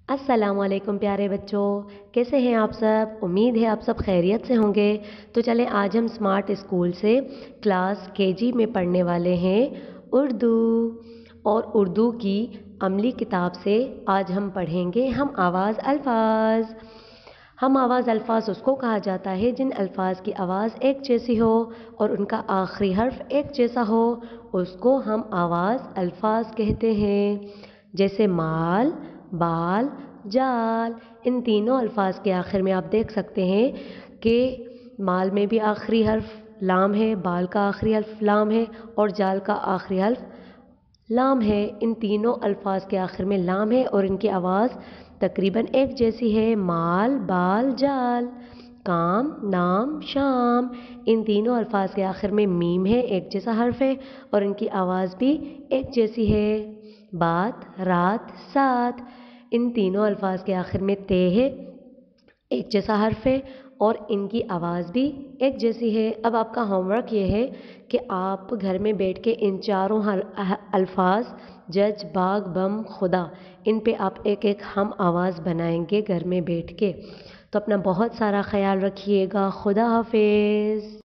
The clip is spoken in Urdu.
السلام علیکم پیارے بچوں، کیسے ہیں آپ سب؟ امید ہے آپ سب خیریت سے ہوں گے۔ تو چلیں آج ہم اسمارٹ اسکول سے کلاس KG میں پڑھنے والے ہیں اردو، اور اردو کی عملی کتاب سے آج ہم پڑھیں گے ہم آواز الفاظ۔ ہم آواز الفاظ اس کو کہا جاتا ہے جن الفاظ کی آواز ایک جیسی ہو اور ان کا آخری حرف ایک جیسا ہو، اس کو ہم آواز الفاظ کہتے ہیں۔ جیسے مال، بال، جال، ان تینوں الفاظ کے آخر میں آپ دیکھ سکتے ہیں کہ مال میں بھی آخری حرف لام ہے، بال کا آخری حرف لام ہے اور جال کا آخری حرف لام ہے۔ ان تینوں الفاظ کے آخر میں لام ہے اور ان کی آواز تقریباً ایک جیسی ہے۔ مال، بال، جال۔ کام، نام، شام، ان تینوں الفاظ کے آخر میں میم ہے، ایک جیسا حرف ہے اور ان کی آواز بھی ایک جیسی ہے۔ بات، رات، ساتھ، ان تینوں الفاظ کے آخر میں تے ہے، ایک جیسا حرف ہے اور ان کی آواز بھی ایک جیسی ہے۔ اب آپ کا ہوم ورک یہ ہے کہ آپ گھر میں بیٹھ کے ان چاروں الفاظ جج، باغ، بم، خدا، ان پہ آپ ایک ایک ہم آواز بنائیں گے گھر میں بیٹھ کے۔ تو اپنا بہت سارا خیال رکھیے گا۔ خدا حافظ۔